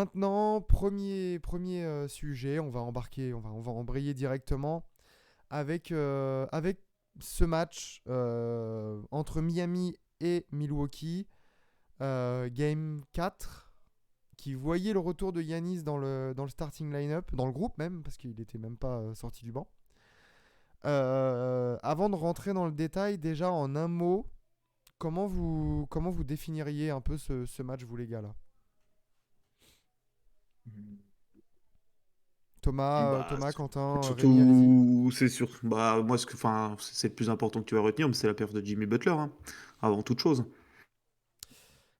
Maintenant, premier sujet, on va embrayer directement avec ce match entre Miami et Milwaukee, Game 4, qui voyait le retour de Yanis dans le starting line-up, dans le groupe même, parce qu'il n'était même pas sorti du banc. Avant de rentrer dans le détail, déjà en un mot, comment vous définiriez un peu ce match, vous les gars là? Bah, Thomas, Quentin, Rémi, allez-y. surtout, c'est sûr. Bah, moi, enfin, c'est le plus important que tu vas retenir, mais c'est la perf de Jimmy Butler, hein, avant toute chose.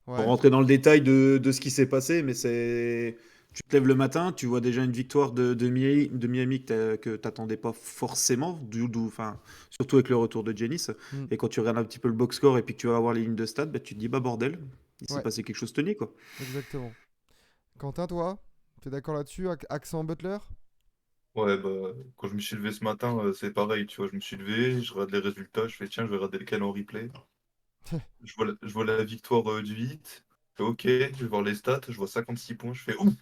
Pour Ouais. rentrer dans le détail de ce qui s'est passé, mais c'est. Tu te lèves le matin, tu vois déjà une victoire de Miami que t'attendais pas forcément, enfin, surtout avec le retour de Giannis. Hmm. Et quand tu regardes un petit peu le box score et puis que tu vas voir les lignes de stats, bah, tu te dis, bah bordel, il s'est Ouais, passé quelque chose de tenir, quoi. exactement. Quentin, toi, t'es d'accord là-dessus? Accent Butler? Ouais, bah, quand je me suis levé ce matin, c'est pareil, tu vois, je me suis levé, je regarde les résultats, je fais tiens, je vais regarder lequel en replay. Je vois la victoire du Heat, je fais ok, je vais voir les stats, je vois 56 points, je fais ouf,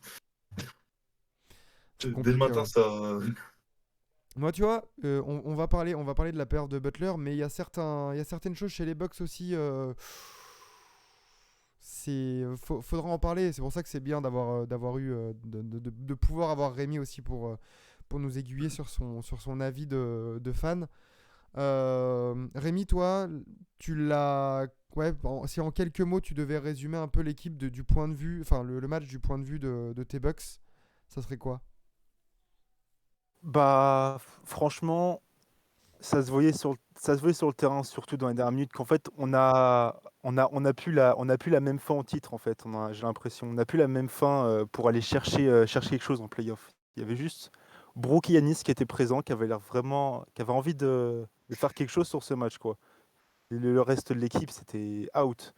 C'est dès le compliqué, matin ouais. ça. Moi, tu vois, on va parler de la perte de Butler, mais il y a certaines choses chez les Bucks aussi. Faudra en parler. C'est pour ça que c'est bien d'avoir eu, de pouvoir avoir Rémi aussi pour nous aiguiller sur son avis de fan. Rémi, toi, tu l'as. Ouais, si en quelques mots tu devais résumer un peu l'équipe du point de vue, enfin le match du point de vue de tes Bucks, ça serait quoi? Bah, franchement, ça se voyait sur le terrain, surtout dans les dernières minutes, qu'en fait, on a plus la même faim en titre, en fait. J'ai l'impression, on n'a plus la même faim pour aller chercher quelque chose en playoff. Il y avait juste Brook et Yanis qui étaient présents, qui avaient envie de faire quelque chose sur ce match, quoi. Et le reste de l'équipe, c'était out.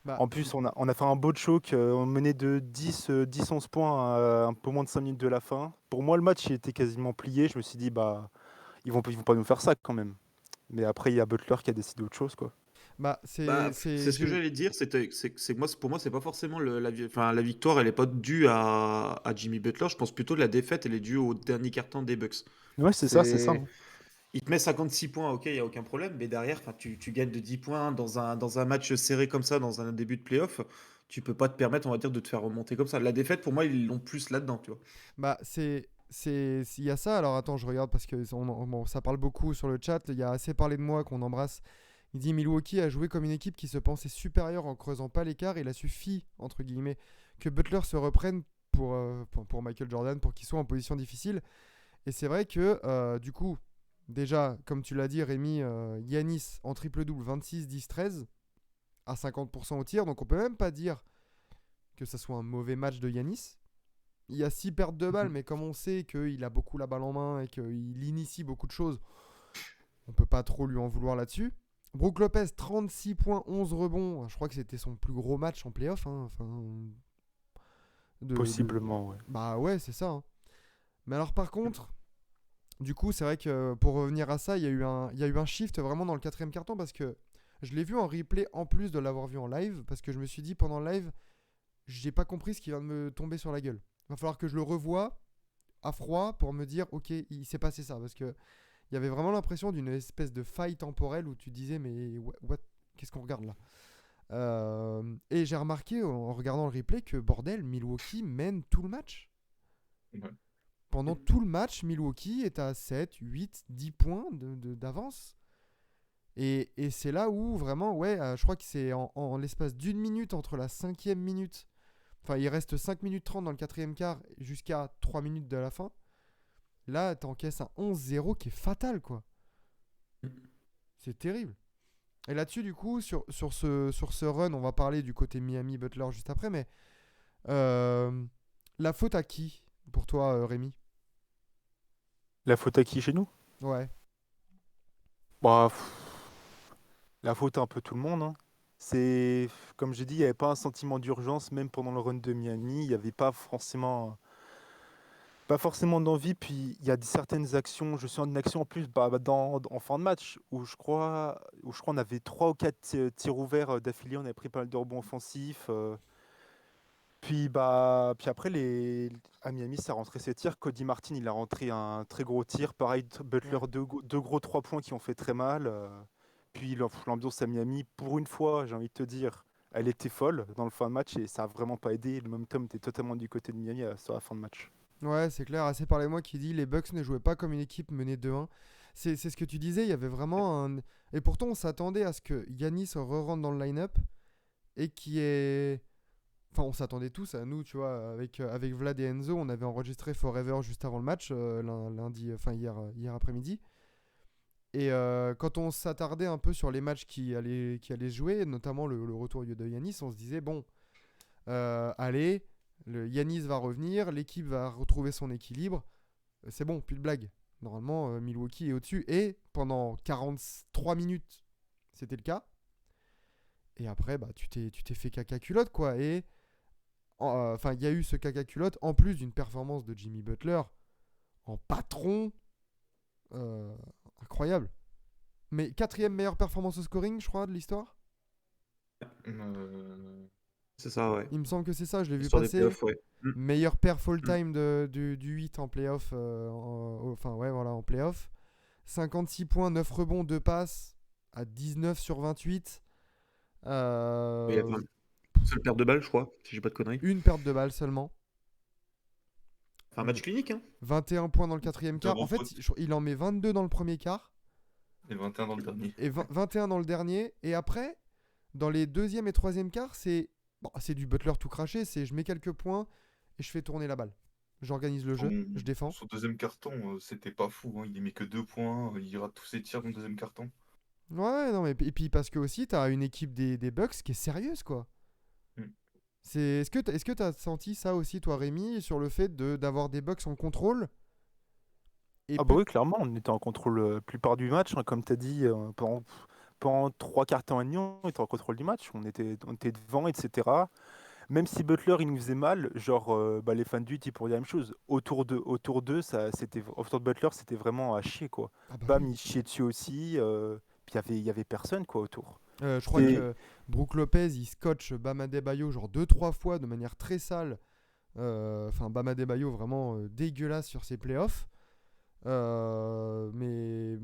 Bah, En plus, on a fait un beau choc, on menait de 10-11 points à un peu moins de 5 minutes de la fin. Pour moi, le match il était quasiment plié. Je me suis dit, bah, ils vont pas nous faire ça quand même. Mais après, il y a Butler qui a décidé autre chose, quoi. bah Bah, c'est ce que j'allais dire, pour moi, c'est pas forcément enfin, la victoire, elle est pas due à Jimmy Butler. Je pense plutôt que la défaite, elle est due au dernier quart-temps des Bucks. Ouais, c'est ça, C'est, hein. il te met 56 points, ok, il y a aucun problème, mais derrière, enfin, tu gagnes de 10 points dans un match serré comme ça, dans un début de playoff, tu peux pas te permettre, on va dire, de te faire remonter comme ça. La défaite, pour moi, ils l'ont plus là-dedans, tu vois. Bah, il y a ça. Alors attends, je regarde parce que bon, ça parle beaucoup sur le chat. Il y a assez parlé de moi qu'on embrasse. Il dit Milwaukee a joué comme une équipe qui se pensait supérieure en creusant pas l'écart. Il a suffi, entre guillemets, que Butler se reprenne pour Michael Jordan, pour qu'il soit en position difficile. Et c'est vrai que, du coup, déjà, comme tu l'as dit, Rémi, Yanis en triple-double, 26, 10, 13, à 50% au tir. Donc on peut même pas dire que ça soit un mauvais match de Yanis. Il y a 6 pertes de balles, mais comme on sait qu'il a beaucoup la balle en main et qu'il initie beaucoup de choses, on peut pas trop lui en vouloir là-dessus. Brook Lopez, 36 points, 11 rebonds. Je crois que c'était son plus gros match en playoff, hein. Enfin, de. Possiblement, ouais. Bah ouais, c'est ça, hein. Mais alors par contre, du coup, c'est vrai que pour revenir à ça, il y a eu un shift vraiment dans le quatrième carton parce que je l'ai vu en replay en plus de l'avoir vu en live parce que je me suis dit pendant le live, j'ai pas compris ce qui vient de me tomber sur la gueule. Il va falloir que je le revoie à froid pour me dire ok, il s'est passé ça parce que il y avait vraiment l'impression d'une espèce de faille temporelle où tu disais mais qu'est-ce qu'on regarde là. Et j'ai remarqué en regardant le replay que bordel, Milwaukee mène tout le match. Ouais. Pendant tout le match, Milwaukee est à 7, 8, 10 points d'avance. Et c'est là où vraiment, ouais, je crois que c'est en l'espace d'une minute entre la cinquième minute, enfin il reste 5 minutes 30 dans le quatrième quart jusqu'à 3 minutes de la fin. Là, t'encaisses un 11-0 qui est fatal, quoi. C'est terrible. Et là-dessus, du coup, sur ce run, on va parler du côté Miami Butler juste après, mais euh, la faute à qui pour toi, Rémi? La faute à qui chez nous? Ouais. Bah, la faute à un peu tout le monde, hein. Comme j'ai dit, il n'y avait pas un sentiment d'urgence, même pendant le run de Miami. Il n'y avait pas forcément d'envie. Puis il y a certaines actions. Je suis en action en plus en fin de match où je crois on avait 3 ou 4 tirs ouverts d'affilée. On avait pris pas mal de rebonds offensifs. Puis après, à Miami, ça a rentré ses tirs. Cody Martin, il a rentré un très gros tir. Pareil, Butler, Ouais. deux gros 3 points qui ont fait très mal. Puis l'ambiance à Miami, pour une fois, j'ai envie de te dire, elle était folle dans le fin de match et ça a vraiment pas aidé. Le momentum était totalement du côté de Miami sur la fin de match. Ouais, c'est clair. Assez parlez-moi qui dit les Bucks ne jouaient pas comme une équipe menée 2-1. C'est ce que tu disais. Il y avait vraiment un. Et pourtant, on s'attendait à ce que Yanis re-rentre dans le line-up et qui est. Enfin, on s'attendait tous à nous, tu vois, avec Vlad et Enzo. On avait enregistré Forever juste avant le match, lundi, enfin hier après-midi. Et quand on s'attardait un peu sur les matchs qui allaient se jouer, notamment le retour de Yanis, on se disait bon, allez, le Yanis va revenir, l'équipe va retrouver son équilibre. C'est bon, plus de blague. Normalement, Milwaukee est au-dessus. Et pendant 43 minutes, c'était le cas. Et après, bah, tu t'es fait caca culotte, quoi. Et enfin, il y a eu ce caca culotte en plus d'une performance de Jimmy Butler en patron euh, incroyable. Mais quatrième meilleure performance au scoring, je crois, de l'histoire. Euh, C'est ça, ouais. Il me semble que c'est ça, je l'ai vu Histoire des passer. playoffs, ouais. Meilleur perf all Mm. time du 8 en playoff. Enfin, ouais, voilà, en playoff. 56 points, 9 rebonds, 2 passes à 19 sur 28. Il y avait Euh, un seul perte de balle, je crois, si j'ai pas de conneries. une perte de balle seulement. Enfin, un match clinique, hein. 21 points dans le quatrième quart. En zéro fait, faute il en met 22 dans le premier quart et 21 dans le dernier. et 21 dans le dernier. Et après, dans les deuxième et troisième quarts, c'est du Butler tout craché. C'est je mets quelques points et je fais tourner la balle. J'organise le jeu, je défends. Son deuxième carton, c'était pas fou, hein. Il met que 2 points, il rate tous ses tirs dans le deuxième carton. Ouais, non, mais et puis parce que aussi, t'as une équipe des Bucks qui est sérieuse, quoi. Mm. Est-ce que t'as senti ça aussi, toi, Rémi, sur le fait d'avoir des Bucks en contrôle et Ah bah peut oui, clairement, on était en contrôle la plupart du match, hein, comme tu as dit, pendant 3 quarts temps et demi, on était en contrôle du match, on était devant, etc. Même si Butler, il nous faisait mal, genre, bah, les fans du Heat, ils pourraient dire la même chose. Autour d'eux, autour de Butler, c'était vraiment à chier, quoi. Ah bah Bam, oui. il chiait dessus aussi, puis il y avait personne, quoi, autour. Je crois C'était... que Brook Lopez, il scotche Bam Adebayo genre 2-3 fois de manière très sale. Enfin, Bam Adebayo vraiment dégueulasse sur ses playoffs. Mais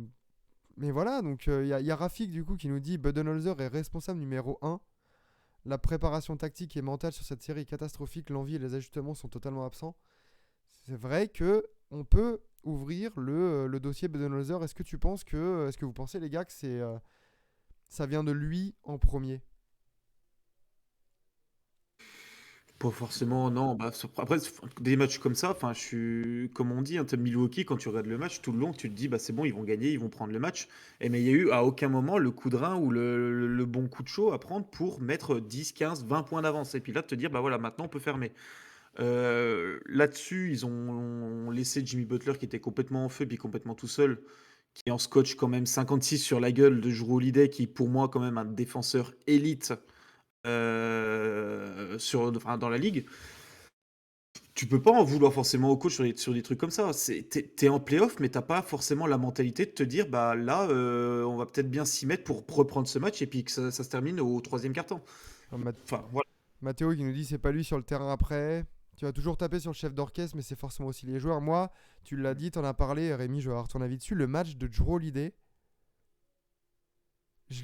voilà, donc il y a Rafik du coup qui nous dit Budenholzer est responsable numéro 1. La préparation tactique et mentale sur cette série est catastrophique. L'envie et les ajustements sont totalement absents. C'est vrai que on peut ouvrir le dossier Budenholzer. Est-ce que vous pensez les gars que ça vient de lui en premier? Pas forcément, non. Bah, après, des matchs comme ça, enfin, comme on dit, hein, t'as Milwaukee, quand tu regardes le match, tout le long, tu te dis, bah, c'est bon, ils vont gagner, ils vont prendre le match. Mais il y a eu à aucun moment le coup de rein ou le bon coup de chaud à prendre pour mettre 10, 15, 20 points d'avance. Et puis là, de te dire, bah voilà, maintenant on peut fermer. Là-dessus, ils ont laissé Jimmy Butler qui était complètement en feu, puis complètement tout seul, qui en scotch quand même 56 sur la gueule de Jrue Holiday, qui pour moi quand même un défenseur élite enfin, dans la ligue. Tu peux pas en vouloir forcément au coach sur des trucs comme ça. T'es en playoff, mais t'as pas forcément la mentalité de te dire, bah là, on va peut-être bien s'y mettre pour reprendre ce match et puis que ça se termine au troisième quart-temps. Enfin, voilà. Mathéo qui nous dit c'est pas lui sur le terrain après. Tu vas toujours taper sur le chef d'orchestre, mais c'est forcément aussi les joueurs. Moi, tu l'as dit, t'en as parlé, Rémi, je vais avoir ton avis dessus. Le match de Jrue Holiday, je,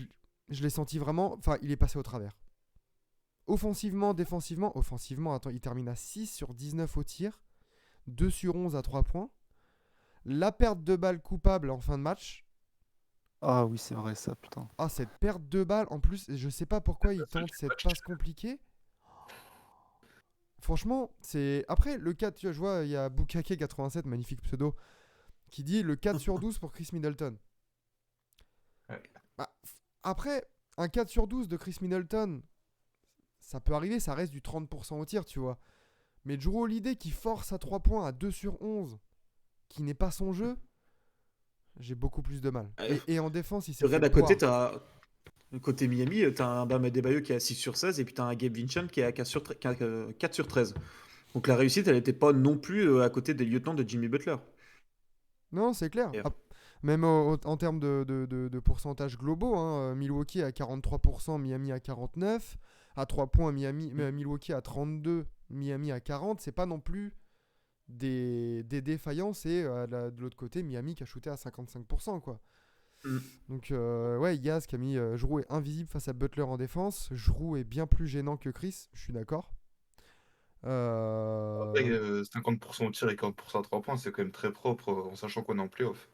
je l'ai senti vraiment. Enfin, il est passé au travers. Offensivement, défensivement. Offensivement, attends, il termine à 6 sur 19 au tir. 2 sur 11 à 3 points. La perte de balle coupable en fin de match. Ah oui, c'est vrai ça, putain. Ah, cette perte de balle, en plus, je sais pas pourquoi il tente cette passe compliquée. Franchement, c'est. Après, le 4, tu vois, je vois, il y a Bukake87, magnifique pseudo, qui dit le 4 sur 12 pour Chris Middleton. Ouais. Bah, après, un 4 sur 12 de Chris Middleton, ça peut arriver, ça reste du 30% au tir, tu vois. Mais Jrue Holiday qui force à 3 points à 2 sur 11, qui n'est pas son jeu, j'ai beaucoup plus de mal. Et en défense, il s'est fait Regarde à côté, boire. côté Miami, t'as un Bam Adebayo qui est à 6 sur 16 et puis t'as un Gabe Vincent qui est à 4 sur 13. Donc la réussite, elle n'était pas non plus à côté des lieutenants de Jimmy Butler. Non, c'est clair. Et, Même en termes de pourcentage globaux, hein, Milwaukee à 43%, Miami à 49%. à 3 points, Milwaukee à 32, Miami à 40, c'est pas non plus des défaillances. Et de l'autre côté, Miami qui a shooté à 55%, quoi. Mm. Donc, ouais, Yaz qui a mis Jrue est invisible face à Butler en défense. Jrue est bien plus gênant que Chris, je suis d'accord. Après, 50% au tir et 40% à 3 points, c'est quand même très propre en sachant qu'on est en playoff.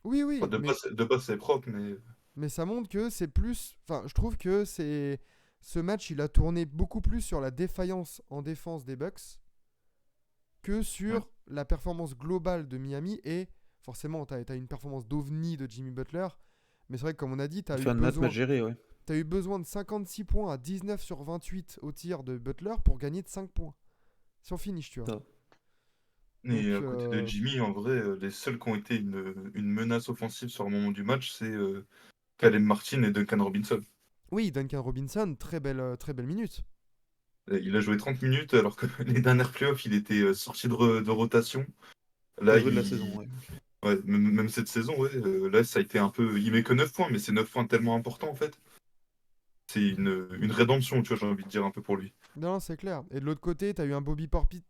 Oui, Enfin, oui, de base, c'est propre, mais mais ça montre que c'est plus. Enfin, je trouve que c'est. Ce match, il a tourné beaucoup plus sur la défaillance en défense des Bucks que sur ouais. la performance globale de Miami. Et forcément, t'as une performance d'ovni de Jimmy Butler. Mais c'est vrai que, comme on a dit, Fin de match géré, ouais. t'as eu besoin de 56 points à 19 sur 28 au tir de Butler pour gagner de 5 points. Sur finish, tu vois. Ça. Donc, Et à côté de Jimmy, en vrai, les seuls qui ont été une menace offensive sur le moment du match, c'est Caleb Martin et Duncan Robinson. oui, Duncan Robinson, très belle minute. Et il a joué 30 minutes alors que les dernières playoffs, il était sorti de rotation. Là, Pas joué de la saison, ouais. Ouais, même cette saison, ouais, là, ça a été un peu. Il met que 9 points, mais c'est 9 points tellement importants en fait. C'est une rédemption, tu vois, j'ai envie de dire un peu pour lui. Non, c'est clair. Et de l'autre côté, t'as eu un Bobby Portis.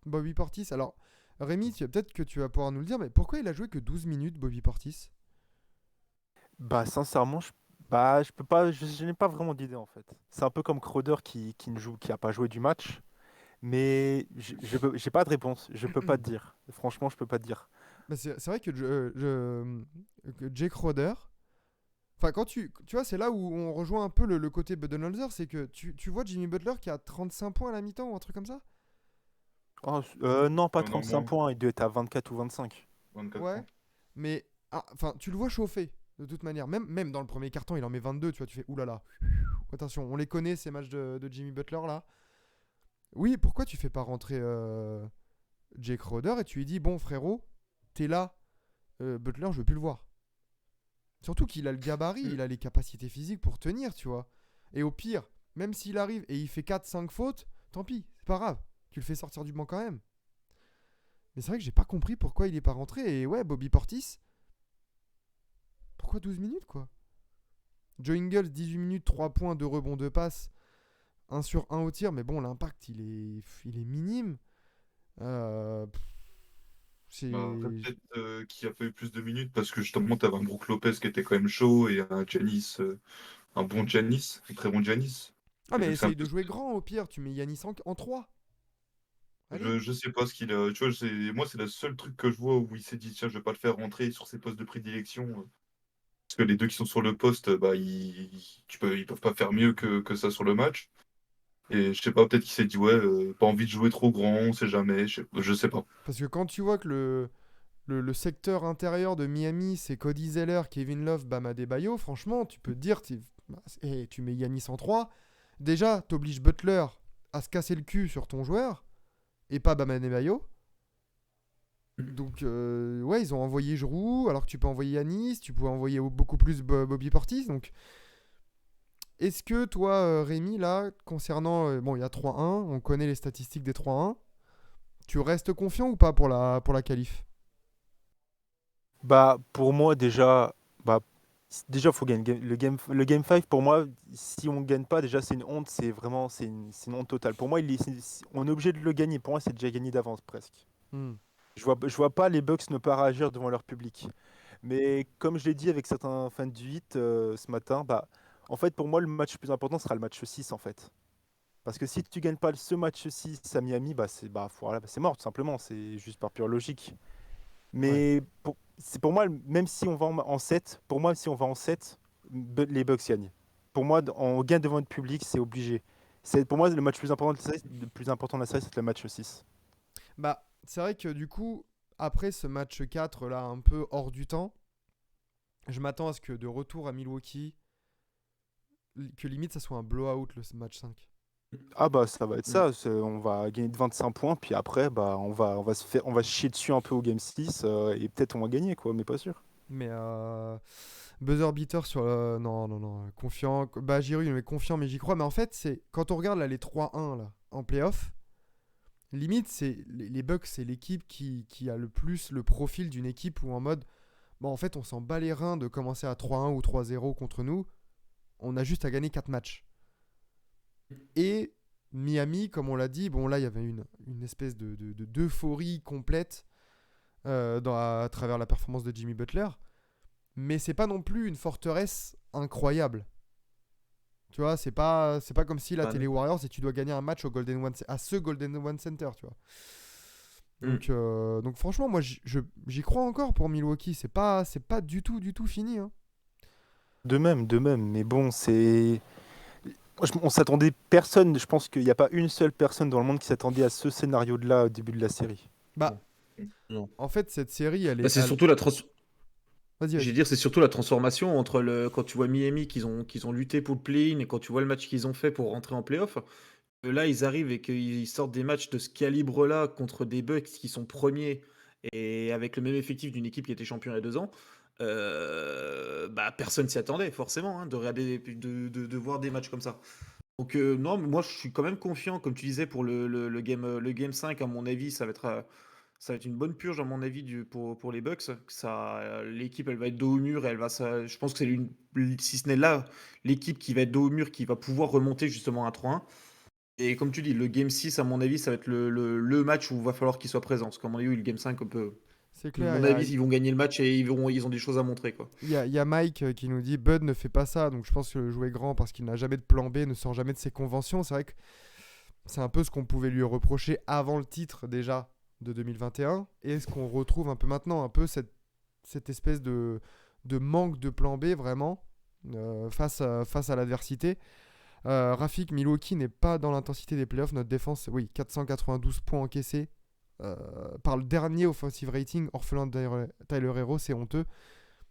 Alors, Rémi, peut-être que tu vas pouvoir nous le dire, mais pourquoi il a joué que 12 minutes, Bobby Portis? Bah, sincèrement, je peux pas, je n'ai pas vraiment d'idée en fait. C'est un peu comme Crowder qui a pas joué du match, mais j'ai pas de réponse. Je peux pas te dire. Franchement, je peux pas te dire. Bah, c'est vrai que, que Jake Roder. Enfin, quand tu vois, c'est là où on rejoint un peu le côté Budenholzer, c'est que tu vois Jimmy Butler qui a 35 points à la mi-temps ou un truc comme ça. Oh, non, pas Non, 35 moins points, il doit être à 24 ou 25. 24 Ouais. points. Mais, enfin, tu le vois chauffer, de toute manière. Même dans le premier carton, il en met 22, tu vois, tu fais oulala. Attention, on les connaît, ces matchs de Jimmy Butler là. Oui, pourquoi tu fais pas rentrer Jake Roder et tu lui dis, bon frérot, t'es là, Butler, je veux plus le voir. Surtout qu'il a le gabarit, Mm. il a les capacités physiques pour tenir, tu vois. Et au pire, même s'il arrive et il fait 4-5 fautes, tant pis, c'est pas grave. Tu le fais sortir du banc quand même. Mais c'est vrai que j'ai pas compris pourquoi il est pas rentré. Et ouais, Bobby Portis, pourquoi 12 minutes quoi? Joe Ingles, 18 minutes, 3 points, 2 rebonds, 2 passes, 1 sur 1 au tir. Mais bon, l'impact, il est minime. Euh, Après, c'est... peut-être qu'il a pas eu plus de minutes parce que justement, t'avais un Brook Lopez qui était quand même chaud et un Giannis, un bon Giannis, un très bon Giannis. Ah Et mais vu que c'est un essaye de peu. jouer grand au pire, tu mets Yanis en 3. Allez. Je sais pas ce qu'il a. Tu vois, moi, c'est le seul truc que je vois où il s'est dit, tiens, je vais pas le faire rentrer sur ses postes de prédilection. Parce que les deux qui sont sur le poste, bah, ils peuvent pas faire mieux que ça sur le match. Et je sais pas, peut-être qu'il s'est dit, ouais, pas envie de jouer trop grand, on sait jamais, je sais pas. Parce que quand tu vois que le secteur intérieur de Miami, c'est Cody Zeller, Kevin Love, Bam Adebayo, franchement, tu peux te dire, tu mets Yanis en 3. Déjà, t'obliges Butler à se casser le cul sur ton joueur, et pas Bam Adebayo. Donc, ouais, ils ont envoyé Jrue, alors que tu peux envoyer Yanis, tu peux envoyer beaucoup plus Bobby Portis. Donc, est-ce que toi, Rémi, là, concernant. Bon, il y a 3-1, on connaît les statistiques des 3-1. Tu restes confiant ou pas pour la qualif? Bah, pour moi, déjà, faut gagner le game 5. Pour moi, si on ne gagne pas, déjà, c'est une honte. C'est une honte totale. Pour moi, on est obligé de le gagner. Pour moi, c'est déjà gagné d'avance presque. Hmm. Je vois pas les Bucks ne pas réagir devant leur public. Mais comme je l'ai dit avec certains fans du Heat ce matin, bah, en fait, pour moi, le match le plus important sera le match 6 en fait. Parce que si tu gagnes pas ce match 6 à Miami, voilà, c'est mort tout simplement. C'est juste par pure logique. Ouais. Mais c'est pour moi, même si on va en 7, pour moi, si on va en 7, les Bucks gagnent. Pour moi, on gagne devant le public, c'est obligé. Pour moi, le match le plus important de la série, c'est le match 6. Bah, c'est vrai que du coup, après ce match 4 là, un peu hors du temps, je m'attends à ce que de retour à Milwaukee, que limite ça soit un blowout le match 5. Ah bah ça va être Mm. ça, on va gagner de 25 points, puis après bah on va se chier dessus un peu au game 6 et peut-être on va gagner quoi, mais pas sûr. Mais buzzer beater sur le. Non, non, non. Confiant. Bah, Giroud, il est confiant, mais j'y crois. Mais en fait, c'est quand on regarde là, les 3-1 là, en playoff, limite, c'est les Bucks, c'est l'équipe qui a le plus le profil d'une équipe où en mode. Bon, en fait, on s'en bat les reins de commencer à 3-1 ou 3-0 contre nous. On a juste à gagner 4 matchs. Et Miami, comme on l'a dit, bon là il y avait une espèce d'euphorie complète à travers la performance de Jimmy Butler, mais c'est pas non plus une forteresse incroyable. Tu vois, c'est pas comme si là Bah, t'es les Warriors et tu dois gagner un match à ce Golden One Center, tu vois. Donc franchement, moi j'y crois encore pour Milwaukee. C'est pas du tout fini. Hein. De même, mais bon, c'est. On s'attendait personne, je pense qu'il n'y a pas une seule personne dans le monde qui s'attendait à ce scénario-là au début de la série. Bah, non. en fait, cette série, elle Bah, est. c'est surtout Vas-y, Je vais vas-y. dire, c'est surtout la transformation entre quand tu vois Miami qu'ils ont lutté pour le play-in et quand tu vois le match qu'ils ont fait pour rentrer en play-off. Là, ils arrivent et qu'ils sortent des matchs de ce calibre-là contre des Bucks qui sont premiers et avec le même effectif d'une équipe qui était champion il y a 2 ans. Bah, personne s'y attendait, forcément, hein, de regarder, de voir des matchs comme ça. Donc, non, mais moi, je suis quand même confiant, comme tu disais, pour le game 5. À mon avis, ça va être une bonne purge, à mon avis, pour les Bucks. L'équipe, elle va être dos au mur. Je pense que c'est si ce n'est là, l'équipe qui va être dos au mur, qui va pouvoir remonter justement à 3-1. Et comme tu dis, le Game 6, à mon avis, ça va être le match où il va falloir qu'il soit présent. Parce qu'à mon avis, le Game 5, C'est à clair. mon avis, ils vont gagner le match et ils ont des choses à montrer, quoi. Il y a Mike qui nous dit Bud ne fait pas ça. Donc je pense que le jouer grand parce qu'il n'a jamais de plan B, ne sort jamais de ses conventions. C'est vrai que c'est un peu ce qu'on pouvait lui reprocher avant le titre déjà de 2021 et ce qu'on retrouve un peu maintenant. Un peu cette espèce de manque de plan B vraiment face à l'adversité. Rafik, Milwaukee n'est pas dans l'intensité des playoffs. Notre défense, oui, 492 points encaissés par le dernier offensive rating, orphelin de Tyler Hero, c'est honteux.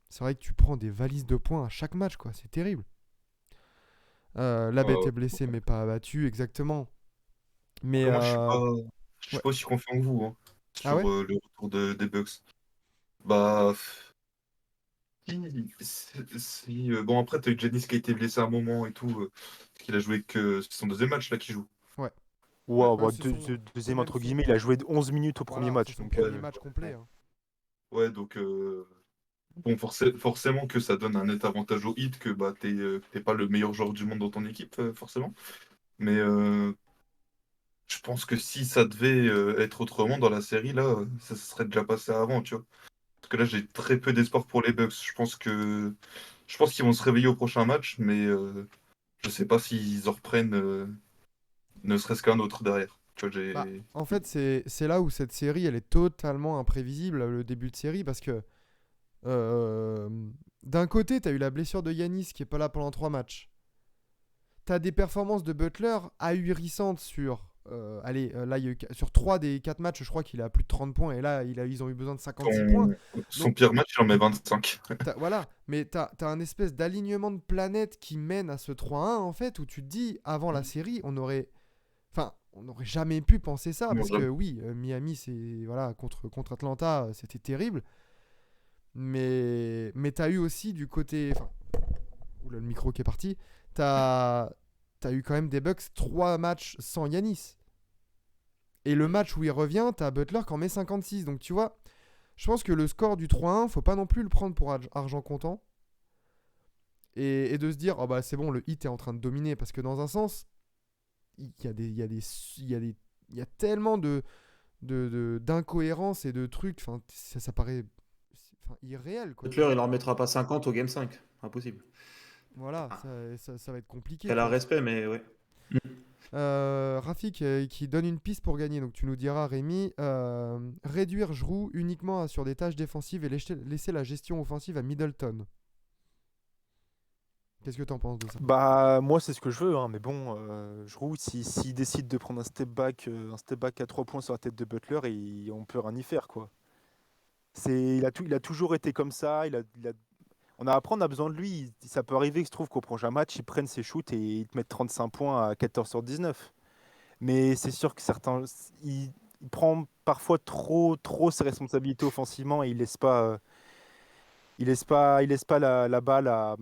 C'est vrai que tu prends des valises de points à chaque match, quoi. C'est terrible. La bête est blessée, mais pas abattue, exactement. Mais Après, moi, je suis ouais. pas aussi confiant que vous, hein, Ah sur ouais. le retour des Bucks. Bah, bon, après, t'as eu Giannis qui a été blessé à un moment et tout, parce qu'il a joué que c'est son deuxième match là qu'il joue. Ouais. Wow, Bah, bah, c'est son, c'est deuxième même entre son. guillemets, il a joué 11 minutes au premier Voilà, c'est match. son Donc, premier match complet. Hein. Ouais, donc bon, forcément que ça donne un net avantage au hit que bah t'es pas le meilleur joueur du monde dans ton équipe, forcément. Mais je pense que si ça devait être autrement dans la série, là, ça se serait déjà passé avant, tu vois. Parce que là, j'ai très peu d'espoir pour les Bucks. Je pense qu'ils vont se réveiller au prochain match, mais je sais pas s'ils en reprennent ne serait-ce qu'un autre derrière. Tu vois, Bah, j'ai. en fait, c'est là où cette série, elle est totalement imprévisible, le début de série, parce que euh, d'un côté, t'as eu la blessure de Yanis qui est pas là pendant 3 matchs. T'as des performances de Butler ahurissantes sur. Là, sur 3 des 4 matchs, je crois qu'il a plus de 30 points. Et là, ils ont eu besoin de 56 points. Son Donc, pire match, il en met 25. voilà. Mais t'as un espèce d'alignement de planètes qui mène à ce 3-1, en fait, où tu te dis, avant la série, on n'aurait jamais pu penser ça. Non, Parce que jamais. oui, Miami, c'est. Voilà, contre Atlanta, c'était terrible. Mais t'as eu aussi du côté. Enfin, oula, le micro qui est parti. T'as eu quand même des Bucks 3 matchs sans Yanis. Et le match où il revient, t'as Butler qui en met 56. Donc tu vois, je pense que le score du 3-1, faut pas non plus le prendre pour argent comptant. Et de se dire, oh bah c'est bon, le hit est en train de dominer. Parce que dans un sens, il y a des. Il y a des. Il y a des. Il y a tellement d'incohérences et de trucs. Enfin, ça paraît irréel, quoi. Tu Butler, te il dis, en remettra pas 50 au Game 5. Impossible. voilà, Ah, ça va être compliqué, qu'elle a quoi. respect, mais ouais. Rafik qui donne une piste pour gagner. Donc tu nous diras, Rémi, réduire Jrue uniquement sur des tâches défensives et laisser la gestion offensive à Middleton. Qu'est-ce que t'en penses de ça? bah, moi, c'est ce que je veux, hein, mais bon, Giroud, s'il décide de prendre un step back à 3 points sur la tête de Butler, on peut rien y faire, quoi. Il a toujours été comme ça. Après, on a besoin de lui. Ça peut arriver que je trouve qu'au prochain match, il prenne ses shoots et il te mette 35 points à 14 sur 19. Mais c'est sûr que il prend parfois trop ses responsabilités offensivement et il laisse pas la balle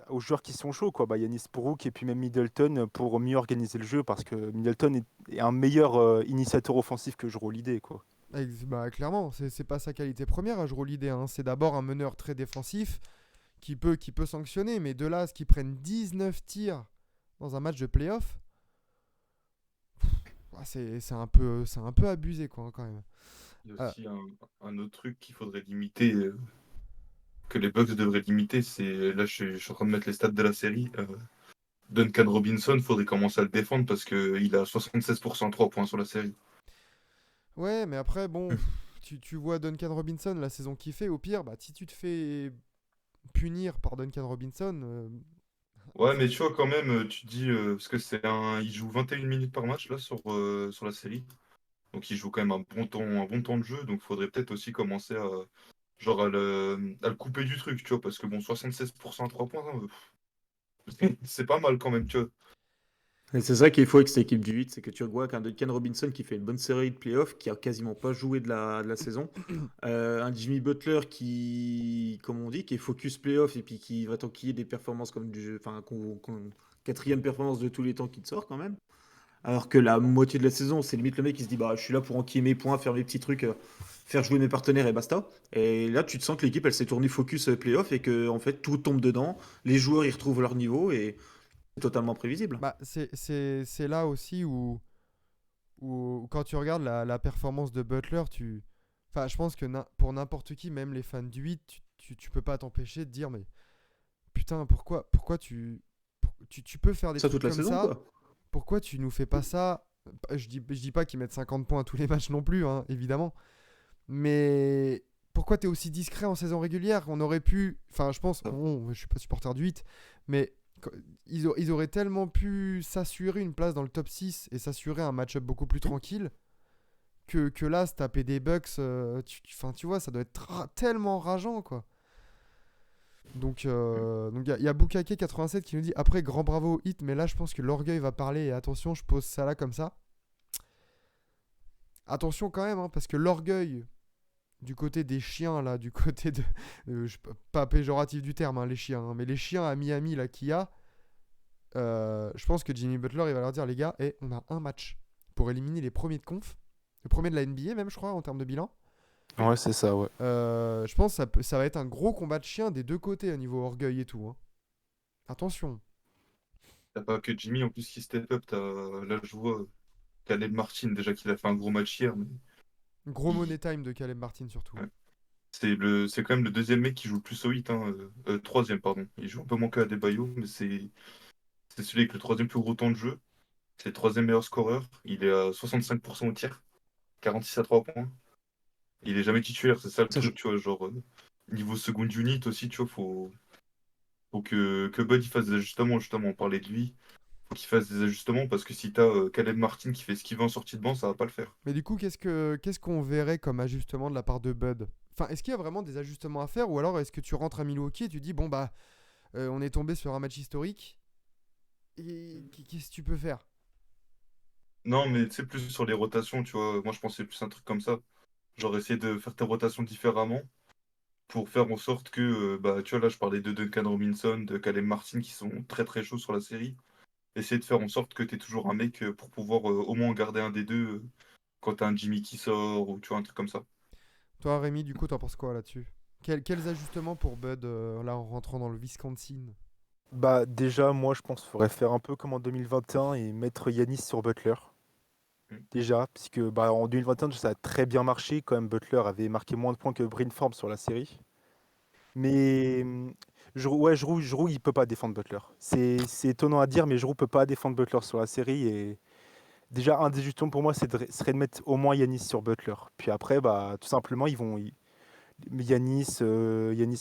aux joueurs qui sont chauds, quoi. Bah, Yanis Brook et puis même Middleton pour mieux organiser le jeu parce que Middleton est un meilleur initiateur offensif que Jrue Holiday, quoi. Bah, clairement, c'est pas sa qualité première à Jrue Holiday, hein. C'est d'abord un meneur très défensif qui peut sanctionner. Mais de là à ce qu'il prenne 19 tirs dans un match de playoff, c'est un peu abusé, quoi, hein, quand même. Il y a Euh, aussi un autre truc qu'il faudrait limiter, que les Bucks devraient limiter, c'est là je suis en train de mettre les stats de la série. Duncan Robinson, faudrait commencer à le défendre parce qu'il a 76% 3 points sur la série. ouais, mais après, bon, tu vois Duncan Robinson, la saison qu'il fait, au pire, bah, si tu te fais punir par Duncan Robinson, Ouais, c'est- mais tu vois, quand même, tu te dis, parce que il joue 21 minutes par match là sur la série. Donc il joue quand même un bon temps de jeu. Donc il faudrait peut-être aussi commencer à le couper du truc, tu vois, parce que bon, 76% à 3 points, hein, c'est pas mal quand même, tu vois. Et c'est ça qu'il faut avec cette équipe du 8, c'est que tu vois qu'un Duncan Robinson qui fait une bonne série de playoffs, qui a quasiment pas joué de la saison, un Jimmy Butler qui, comme on dit, qui est focus playoff et puis qui va t'enquiller des performances comme du jeu, enfin, quatrième performance de tous les temps qui te sort quand même. Alors que la moitié de la saison, c'est limite le mec qui se dit bah je suis là pour enquiller mes points, faire mes petits trucs, faire jouer mes partenaires et basta. Et là tu te sens que l'équipe elle s'est tournée focus playoff et que en fait tout tombe dedans, les joueurs ils retrouvent leur niveau et c'est totalement prévisible. bah, c'est là aussi où quand tu regardes la performance de Butler, enfin, je pense que pour n'importe qui, même les fans du 8, tu peux pas t'empêcher de dire, mais putain, pourquoi tu peux faire des Ça trucs toute la comme saison ça? quoi. Pourquoi tu nous fais pas ça? Je dis pas qu'ils mettent 50 points à tous les matchs non plus, hein, évidemment. Mais pourquoi t'es aussi discret en saison régulière? On aurait pu. Enfin, je pense. Bon, je suis pas supporter du 8, mais ils auraient tellement pu s'assurer une place dans le top 6 et s'assurer un match-up beaucoup plus tranquille que là, se taper des Bucks. Enfin, tu vois, ça doit être tellement rageant, quoi. Donc, il y a Bukake87 qui nous dit après, grand bravo au hit, mais là, je pense que l'orgueil va parler. Et attention, je pose ça là comme ça. Attention quand même, hein, parce que l'orgueil du côté des chiens, là, du côté de. Pas péjoratif du terme, hein, les chiens, hein, mais les chiens à Miami, là, qu'il y a, je pense que Jimmy Butler, il va leur dire les gars, on a un match pour éliminer les premiers de conf. Le premier de la NBA, même, je crois, en termes de bilan. Ouais, c'est ça, ouais. Je pense que ça va être un gros combat de chiens des deux côtés, au niveau orgueil et tout, hein. Attention. T'as pas que Jimmy en plus qui step up, là je vois Caleb Martin déjà qu'il a fait un gros match hier, mais Gros money il- time de Caleb Martin, surtout. ouais. C'est quand même le deuxième mec qui joue le plus au 8, hein, troisième pardon. Il joue un peu moins que Adebayo, mais c'est celui avec le troisième plus gros temps de jeu. C'est le troisième meilleur scoreur. Il est à 65% au tir, 46 à 3 points. Il est jamais titulaire, c'est ça le Ça, je- truc, tu vois, genre niveau second unit aussi, tu vois, faut que Bud il fasse des ajustements, justement, on parlait de lui. Faut qu'il fasse des ajustements parce que si t'as Caleb Martin qui fait ce qu'il veut en sortie de banc, ça va pas le faire. Mais du coup, qu'est-ce qu'on verrait comme ajustement de la part de Bud? Enfin, est-ce qu'il y a vraiment des ajustements à faire ou alors est-ce que tu rentres à Milwaukee et tu dis bon bah on est tombé sur un match historique et qu'est-ce que tu peux faire? Non, mais tu sais, plus sur les rotations, tu vois, moi je pensais plus un truc comme ça. Genre essayer de faire tes rotations différemment pour faire en sorte que, bah, tu vois, là je parlais de Duncan Robinson, de Caleb Martin qui sont très très chauds sur la série. Essayer de faire en sorte que tu toujours un mec pour pouvoir au moins en garder un des deux quand t'as un Jimmy qui sort ou tu vois, un truc comme ça. Toi, Rémi, du coup, t'en penses quoi là-dessus? Quels ajustements pour Bud là en rentrant dans le Wisconsin? Bah, déjà, moi, je pense qu'il faudrait faire un peu comme en 2021 et mettre Yanis sur Butler. Mm. Déjà, puisque bah, en 2021, ça a très bien marché. Quand même, Butler avait marqué moins de points que Brinform sur la série. Mais Giroud, il peut pas défendre Butler. C'est étonnant à dire, mais Giroud peut pas défendre Butler sur la série. Et déjà, un des justements pour moi, serait de mettre au moins Yanis sur Butler. Puis après, bah, tout simplement, Yanis,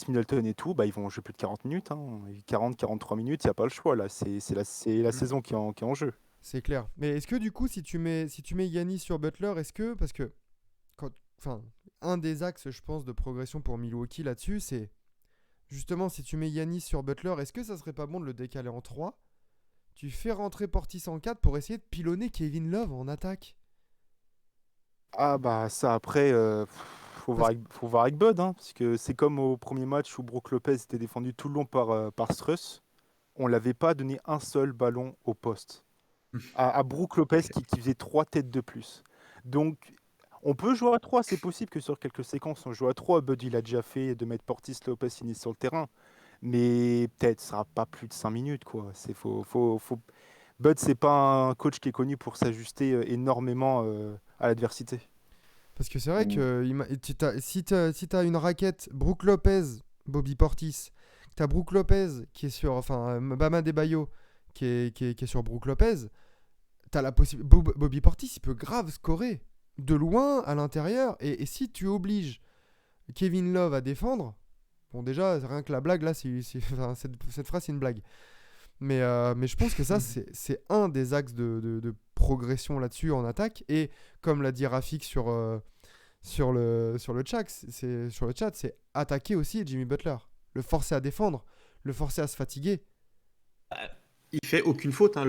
Middleton et tout, bah, ils vont jouer plus de 40 minutes. Hein. 40-43 minutes, il n'y a pas le choix. Là, c'est la Mm. saison qui est en jeu. C'est clair. Mais est-ce que du coup, si tu mets Yanis sur Butler, parce que enfin, un des axes, je pense, de progression pour Milwaukee là-dessus, c'est justement si tu mets Yanis sur Butler, est-ce que ça serait pas bon de le décaler en 3? Tu fais rentrer Portis en 4 pour essayer de pilonner Kevin Love en attaque. Ah bah ça après, Parce faut voir avec Bud, hein, parce que c'est comme au premier match où Brook Lopez était défendu tout le long par Struss. On l'avait pas donné un seul ballon au poste. À Brook Lopez qui faisait 3 têtes de plus. Donc on peut jouer à 3, c'est possible que sur quelques séquences on joue à 3. Bud il a déjà fait de mettre Portis Lopez Innis sur le terrain. Mais peut-être ça sera pas plus de 5 minutes quoi. Bud, c'est pas un coach qui est connu pour s'ajuster énormément à l'adversité. Parce que c'est vrai Ou- que si t'as une raquette Brook Lopez, Bobby Portis, t'as Brook Lopez qui est sur, enfin Bam Adebayo qui est sur Brook Lopez, t'as la possibilité. Bobby Portis, il peut grave scorer de loin à l'intérieur. Et si tu obliges Kevin Love à défendre, bon déjà rien que la blague là, enfin, cette phrase c'est une blague. Mais je pense que ça, c'est un des axes de progression là-dessus en attaque. Et comme l'a dit Rafik sur le chat, c'est attaquer aussi Jimmy Butler. Le forcer à défendre, le forcer à se fatiguer. Il fait aucune faute hein,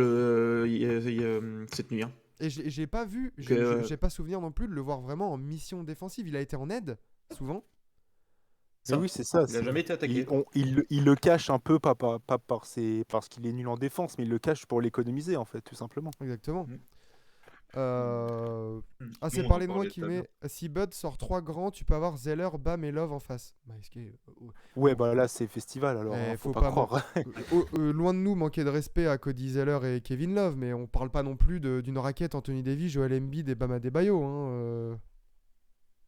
cette nuit. Hein. Et j'ai pas vu, Donc, j'ai pas souvenir non plus de le voir vraiment en mission défensive. Il a été en aide, souvent. Mais ça, oui, c'est ça. il a jamais été attaqué. Il le cache un peu, pas parce qu'il est nul en défense, mais il le cache pour l'économiser, en fait, tout simplement. Exactement. Mm. Ah, c'est Nous, on en parler de moi parlait qui tout à l'heure. met si Bud sort 3 grands, tu peux avoir Zeller, Bam et Love en face. Bah, Ouais, bon, bah là, c'est festival, alors, eh, hein, faut faut pas pas croire. loin de nous manquer de respect à Cody Zeller et Kevin Love, mais on parle pas non plus d'une raquette Anthony Davis, Joel Embiid et Bam Adebayo.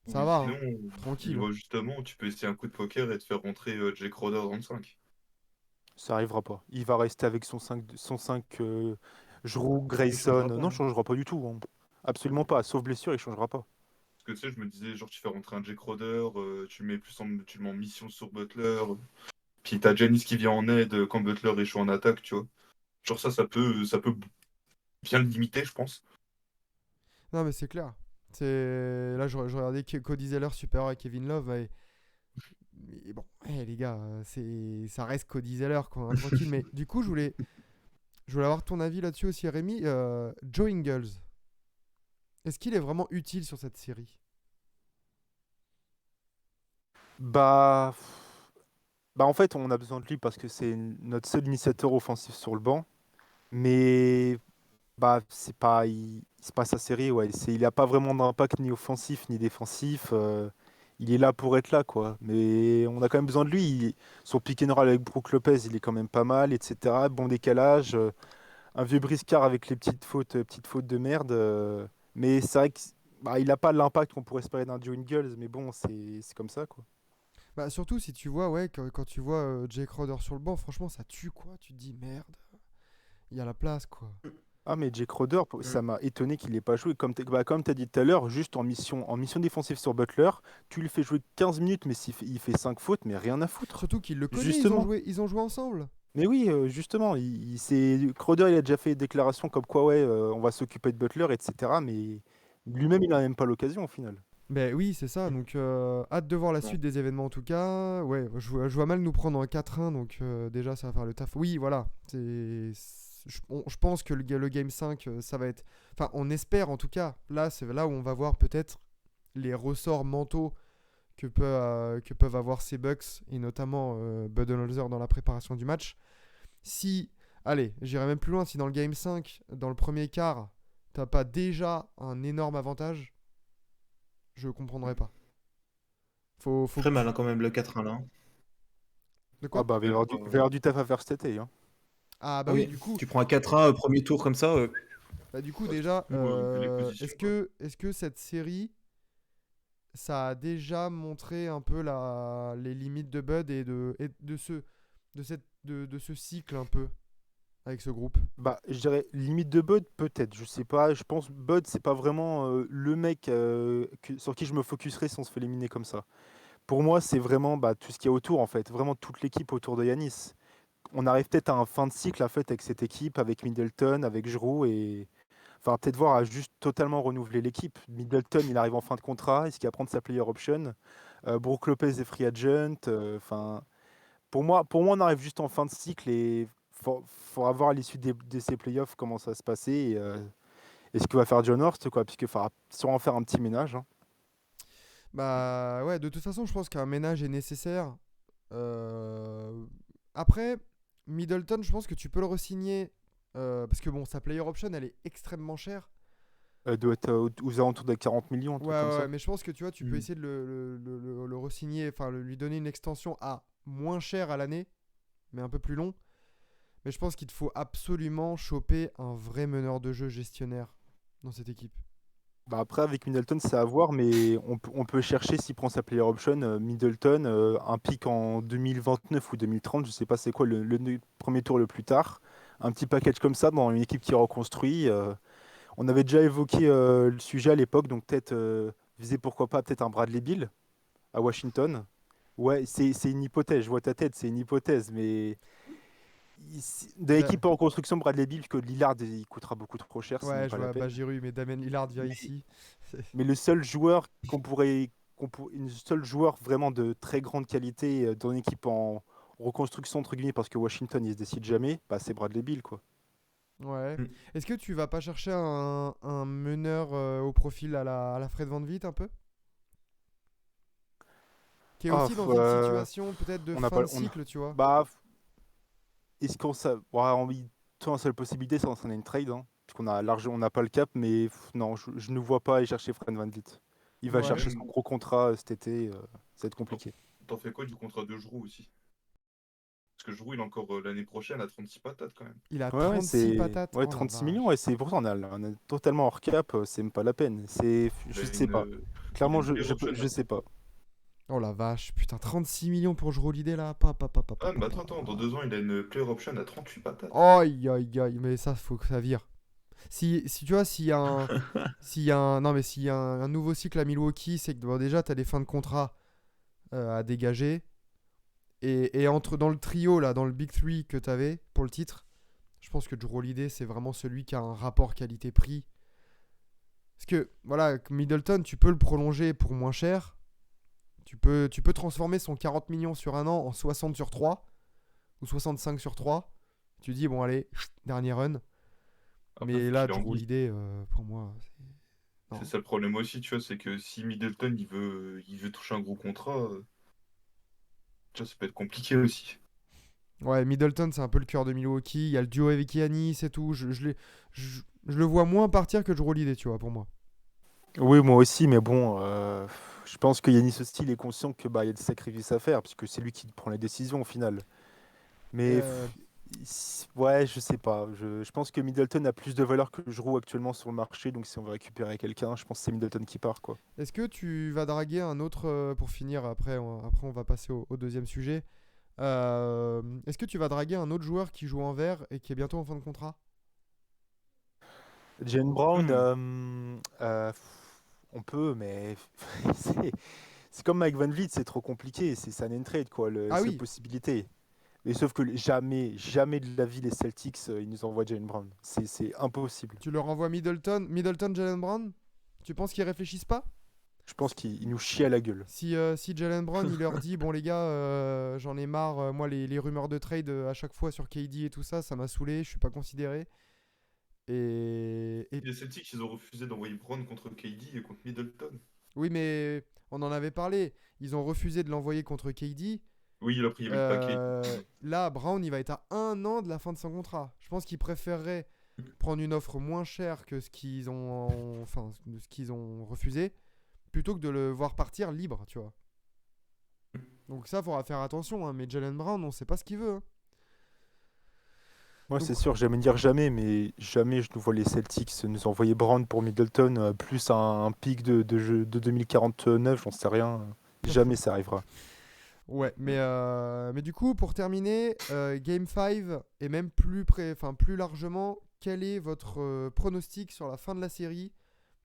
Ça Oui, va, sinon, hein. Tranquille. Hein. niveau justement, tu peux essayer un coup de poker et te faire rentrer Jake Crowder dans le 5. Ça arrivera pas. Il va rester avec son 5 Jrue, Il Grayson. changera pas. Non, il Hein. changera pas du tout. Hein. Absolument pas. Sauf blessure, il changera pas. Parce que tu sais, je me disais, genre, tu fais rentrer un Jake Crowder, tu le mets en mission sur Butler, puis t'as Giannis qui vient en aide quand Butler échoue en attaque, tu vois. Genre ça peut bien le limiter, je pense. Non, mais c'est clair. Là, je regardais Cody Zeller supérieur à Kevin Love. Mais bon, les gars, ça reste Cody Zeller, quoi, hein, tranquille. Mais du coup, je voulais avoir ton avis là-dessus aussi, Rémi. Joe Ingles, est-ce qu'il est vraiment utile sur cette série? Bah, en fait, on a besoin de lui parce que c'est notre seul initiateur offensif sur le banc. Mais bah, c'est pas sa série, ouais. Il a pas vraiment d'impact ni offensif ni défensif. Il est là pour être là, quoi. Mais on a quand même besoin de lui. Son pick and roll avec Brook Lopez, il est quand même pas mal, etc. Bon décalage. Un vieux briscard avec les petites fautes de merde. Mais c'est vrai qu'il bah, il a pas l'impact qu'on pourrait espérer d'un Joe Ingles. Mais bon, c'est comme ça, quoi. Bah, surtout si tu vois, ouais, quand tu vois Jake Crowder sur le banc, franchement, ça tue, quoi. Tu te dis, merde, il y a la place, quoi. Ah mais Jake Crowder, Mm. ça m'a étonné qu'il n'ait pas joué. Comme tu as dit tout à l'heure, juste en mission défensive sur Butler, tu lui fais jouer 15 minutes, mais il fait 5 fautes, mais rien à foutre. Surtout qu'il le connaît, Justement. ils ont joué ensemble. Mais oui, justement, Crowder, il a déjà fait des déclarations comme quoi, ouais, on va s'occuper de Butler, etc. Mais lui-même, il n'a même pas l'occasion au final. Ben oui, c'est ça. Donc, hâte de voir la Non. suite des événements en tout cas. Ouais, je vois mal nous prendre en 4-1. Donc, déjà, ça va faire le taf. Oui, voilà. Je pense que le Game 5, ça va être. Enfin, on espère en tout cas. Là, c'est là où on va voir peut-être les ressorts mentaux que peuvent avoir ces Bucks et notamment Budenholzer dans la préparation du match. Si, allez, j'irai même plus loin. Si dans le Game 5, dans le premier quart, t'as pas déjà un énorme avantage, je comprendrais pas. Faut Très que mal hein, quand même le 4-1 là. Hein. De Ah quoi? bah, il va y avoir du taf à faire cet été. Hein. Ah Ah bah oui, oui, tu prends un 4-1 premier tour comme ça. du coup Bah, déjà, surtout, vu les positions, quoi. est-ce que cette série, ça a déjà montré un peu les limites de Bud et de ce cycle un peu avec ce groupe? Bah, je dirais limite de Bud, peut-être. Je sais pas. Je pense Bud, c'est pas vraiment le mec sur qui je me focuserais si on se fait éliminer comme ça. Pour moi, c'est vraiment bah, tout ce qu'il y a autour, en fait. Vraiment toute l'équipe autour de Yanis. On arrive peut-être à un fin de cycle en fait, avec cette équipe, avec Middleton, avec Giroud. Et... Enfin, peut-être voir à juste totalement renouveler l'équipe. Middleton, il arrive en fin de contrat. Est-ce qu'il va prendre sa player option Brook Lopez est free agent. Enfin, pour moi, on arrive juste en fin de cycle et faudra voir à l'issue de ces playoffs comment ça va se passer et ce que va faire John Horst, quoi, puisqu'il faudra sûrement faire un petit ménage. Hein. Bah ouais, de toute façon, je pense qu'un ménage est nécessaire. Euh, Après, Middleton, je pense que tu peux le re-signer parce que bon, sa player option, elle est extrêmement chère. Doit être aux alentours de 40 millions, un Ouais, truc comme ouais, ouais, ça. mais je pense que tu vois, tu peux Mm. essayer de le re-signer, enfin lui donner une extension à moins cher à l'année, mais un peu plus long. Mais je pense qu'il te faut absolument choper un vrai meneur de jeu gestionnaire dans cette équipe. Bah après, avec Middleton, c'est à voir, mais on peut chercher s'il prend sa player option. Middleton, un pick en 2029 ou 2030, je sais pas c'est quoi le premier tour le plus tard. Un petit package comme ça dans une équipe qui reconstruit. On avait déjà évoqué le sujet à l'époque, donc peut-être viser pourquoi pas peut-être un Bradley Beal à Washington. Ouais, c'est une hypothèse, je vois ta tête, c'est une hypothèse, mais dans Da- l'équipe en reconstruction, Bradley Beal, que Lillard, il coûtera beaucoup trop cher, c'est même Ouais, je pas la vois, bah peine. j'ai eu, mais Damien Lillard vient Mais ici. Mais le seul joueur une seule joueur vraiment de très grande qualité dans une équipe en reconstruction entre guillemets parce que Washington il se décide jamais, bah c'est Bradley Beal quoi. Ouais. Mm. Est-ce que tu vas pas chercher un meneur au profil à la Fred VanVleet un peu? Qui est Ah, aussi dans une situation peut-être de on n'a fin pas de cycle, tu vois. bah est-ce qu'on ça ouais, toi, la seule possibilité c'est d'en une trade hein, puisqu'on a large on n'a pas le cap mais non je ne vois pas aller chercher Fred VanVleet. Il va Ouais. chercher son Même, gros contrat cet été, ça va être t'en compliqué. t'en fais quoi du contrat de Giroud aussi? Parce que Giroud, il a encore l'année prochaine à 36 patates quand même. Il a Ouais, 36 patates. Oh la 36 millions, vache. ouais, c'est pour ça on est totalement hors cap, c'est même pas la peine. Il Je a sais une, pas. il a Clairement, une player option. je sais pas. Oh la vache. Putain, 36 millions pour jouer l'idée là. Pa, pa, pa, pa, pa, Ah, pa, mais pa, attends, dans pa. 2 ans, il a une player option à 38 patates. Aïe, aïe, aïe. Mais ça, faut que ça vire. Si tu vois, non, mais s'il y a un nouveau cycle à Milwaukee, c'est que bon, déjà, t'as des fins de contrat à dégager. Et dans le trio, là, dans le Big Three que t'avais pour le titre, je pense que Jrue Holiday, c'est vraiment celui qui a un rapport qualité-prix. Parce que, voilà, Middleton, tu peux le prolonger pour moins cher. Tu peux transformer son 40 millions sur un an en 60 sur 3 ou 65 sur 3. Tu dis, bon, allez, dernier run. Après, Mais faut là, qu'il ait Jrue envie. Holiday, pour moi, C'est non. ça le problème aussi, tu vois, c'est que si Middleton, il veut toucher un gros contrat, tu vois, ça peut être compliqué aussi. Ouais, Middleton, c'est un peu le cœur de Milwaukee. Il y a le duo avec Giannis et tout. Je le vois moins partir que Jrue Holiday, tu vois, pour moi. Oui, moi aussi, mais bon, je pense que Yanis aussi il est conscient que bah il y a des sacrifices à faire, puisque c'est lui qui prend les décisions au final. Mais Euh, ouais, je sais pas. Je pense que Middleton a plus de valeur que Jrue actuellement sur le marché, donc si on veut récupérer quelqu'un, je pense que c'est Middleton qui part, quoi. Est-ce que tu vas draguer un autre, pour finir, après on va passer au deuxième sujet. Est-ce que tu vas draguer un autre joueur qui joue en vert et qui est bientôt en fin de contrat? Jaylen Brown, Hmm. on peut, mais c'est c'est comme Mike Van Vliet, c'est trop compliqué. C'est un and trade, quoi, la Ah seule oui, possibilité. Mais sauf que jamais, jamais de la vie, les Celtics, ils nous envoient Jaylen Brown. C'est impossible. tu leur envoies Middleton, Jalen Brown. Tu penses qu'ils réfléchissent pas? Je pense qu'ils nous chient à la gueule. Si Jalen Brown il leur dit bon les gars j'en ai marre moi les rumeurs de trade à chaque fois sur KD et tout ça ça m'a saoulé je suis pas considéré et Les Celtics, ils ont refusé d'envoyer Brown contre KD et contre Middleton. oui mais on en avait parlé ils ont refusé de l'envoyer contre KD. Oui, après, il y avait le paquet. Là Brown il va être à un an de la fin de son contrat je pense qu'ils préféreraient prendre une offre moins chère que ce qu'ils ont enfin de ce qu'ils ont refusé plutôt que de le voir partir libre tu vois donc ça faudra faire attention hein, mais Jalen Brown on sait pas ce qu'il veut hein. Moi, Donc c'est sûr, jamais dire jamais, mais jamais je nous vois les Celtics nous envoyer Brown pour Middleton, plus un pic de 2049, j'en sais rien. Jamais ça arrivera. ouais, mais du coup, pour terminer, Game 5, et même plus largement, quel est votre pronostic sur la fin de la série?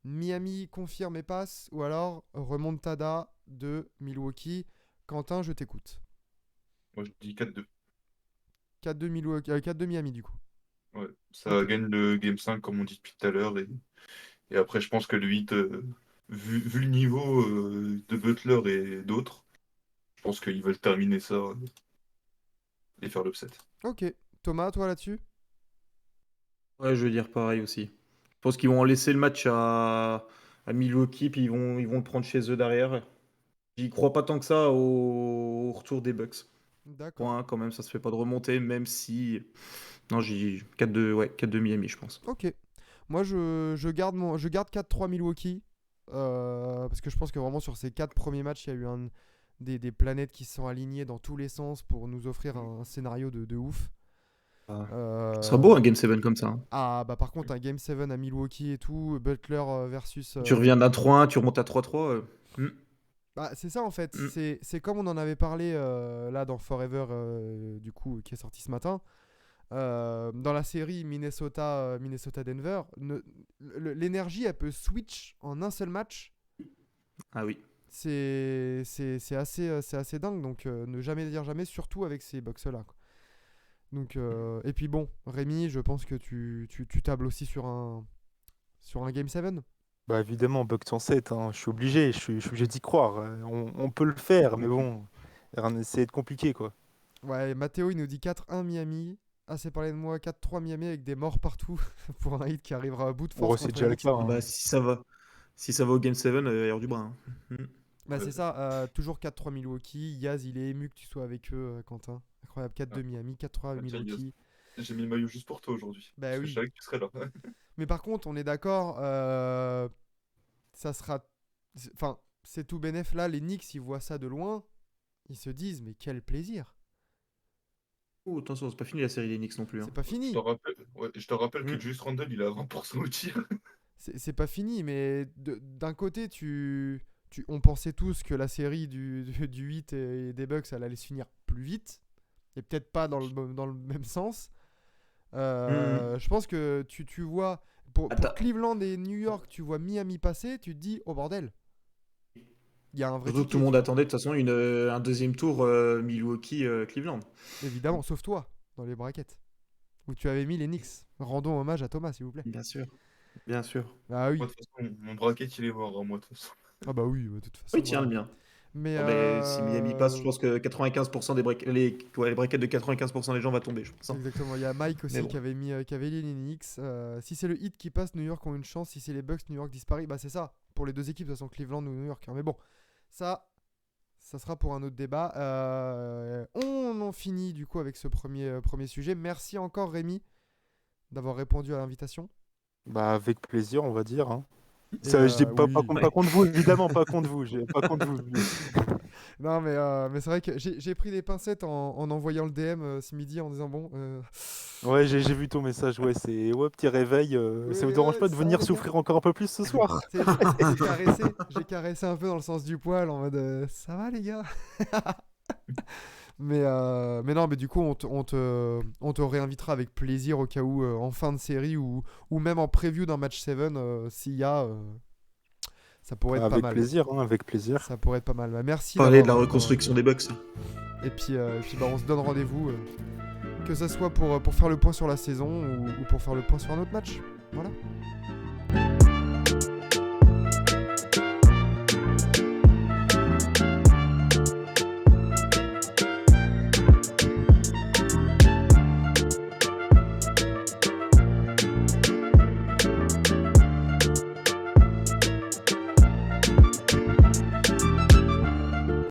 Miami confirme et passe, ou alors remontada de Milwaukee? Quentin, je t'écoute. Moi, je dis 4-2. 4-2 Milwaukee, 4-2 Miami, du coup. Ouais. Ça Ok. gagne le Game 5, comme on dit depuis tout à l'heure. Et après, je pense que le 8, vu le niveau de Butler et d'autres, je pense qu'ils veulent terminer ça et faire l'upset. Ok. Thomas, toi là-dessus? Ouais, je veux dire pareil aussi. Je pense qu'ils vont laisser le match à Milwaukee, puis ils vont le prendre chez eux derrière. J'y crois pas tant que ça au retour des Bucks. D'accord. Point, quand même, ça se fait pas de remonter, même si. Non, j'ai 4-2, ouais, 4-2 Miami, je pense. Ok. Moi, je garde 4-3 Milwaukee. Parce que je pense que vraiment sur ces 4 premiers matchs, il y a eu des planètes qui se sont alignées dans tous les sens pour nous offrir un scénario de ouf. Ce sera beau un Game 7 comme ça, hein. Ah, bah par contre, un Game 7 à Milwaukee et tout, Butler versus. Tu reviens d'un 3-1, tu remontes à 3-3. Bah, c'est ça en fait. Mm. C'est comme on en avait parlé là dans Forever, du coup, qui est sorti ce matin. Dans la série Minnesota-Denver, l'énergie, elle peut switch en un seul match. Ah oui. C'est assez dingue. Donc, ne jamais dire jamais, surtout avec ces Bucks-là, quoi. Donc, et puis bon, Rémi, je pense que tu tables aussi sur un Game 7. Bah évidemment, Bucks en 7, hein, je suis obligé, je suis obligé d'y croire. On peut le faire, mais bon, c'est compliqué quoi. Ouais, Mathéo, il nous dit 4-1 Miami. Assez parlé de moi, 4-3 Miami avec des morts partout pour un hit qui arrivera à bout de force. C'est contre déjà les le Knicks. cas. Hein. Bah, si ça va au Game 7, il va y avoir du bras, hein. Bah, c'est ça, toujours 4-3 Milwaukee. Yaz, il est ému que tu sois avec eux, Quentin. Incroyable, 4-2 Miami, 4-3 Ah, tiens, Milwaukee. J'ai mis le maillot juste pour toi aujourd'hui. Bah Parce que oui. je savais que tu serais là. Mais par contre, on est d'accord, ça sera. Enfin, c'est tout bénef là. Les Knicks, ils voient ça de loin. Ils se disent, mais quel plaisir. Oh, attention, c'est pas fini la série des Knicks non plus, hein. C'est pas fini. Je te rappelle que Mm. Julius Randle, il a 20% au tir. C'est pas fini, mais d'un côté, on pensait tous que la série du 8 et des Bucks, elle allait se finir plus vite. Et peut-être pas dans le même sens. Je pense que tu vois, pour Attends. Cleveland et New York, tu vois Miami passer, tu te dis, oh bordel. Il y a un vrai Surtout que ticket, tout le monde tu attendait de toute façon un deuxième tour Milwaukee-Cleveland. vois. Évidemment, sauf toi, dans les brackets. Où tu avais mis les Knicks. Rendons hommage à Thomas, s'il vous plaît. Bien sûr. Bien sûr. Ah oui. Moi, de toute façon, mon bracket, il est mort, hein, moi, de toute façon. Ah bah oui, de toute façon. Oui, tiens, le voilà. mien. Mais, Non, mais si Miami passe, je pense que 95% des les brackets de 95% des gens va tomber, je pense, hein. Exactement, il y a Mike aussi Mais bon. qui avait mis les Knicks. Si c'est le hit qui passe, New York ont une chance. Si c'est les Bucks, New York disparaît. Bah c'est ça, pour les deux équipes, de toute façon, Cleveland ou New York, hein. Mais bon, ça sera pour un autre débat. On en finit du coup avec ce premier sujet. Merci encore Rémi d'avoir répondu à l'invitation. Bah avec plaisir, on va dire. Hein. Et, Ça, je dis pas, oui. pas contre vous, évidemment, pas contre vous. Pas contre vous. Non mais c'est vrai que j'ai pris des pincettes en envoyant le DM ce midi en disant bon... Ouais, j'ai vu ton message. Ouais, c'est petit réveil. Ça vous dérange pas de ça venir va, souffrir encore un peu plus ce soir? J'ai caressé un peu dans le sens du poil en mode ça va les gars. mais non, mais du coup on te réinvitera avec plaisir au cas où en fin de série ou même en preview d'un match 7 s'il y a. Ça pourrait être pas mal. Avec plaisir, hein, avec plaisir. Ça pourrait être pas mal. Bah, merci. Parler de la d'avoir- reconstruction des Bucks. Et puis bah, on se donne rendez-vous, que ce soit pour faire le point sur la saison ou pour faire le point sur un autre match. Voilà.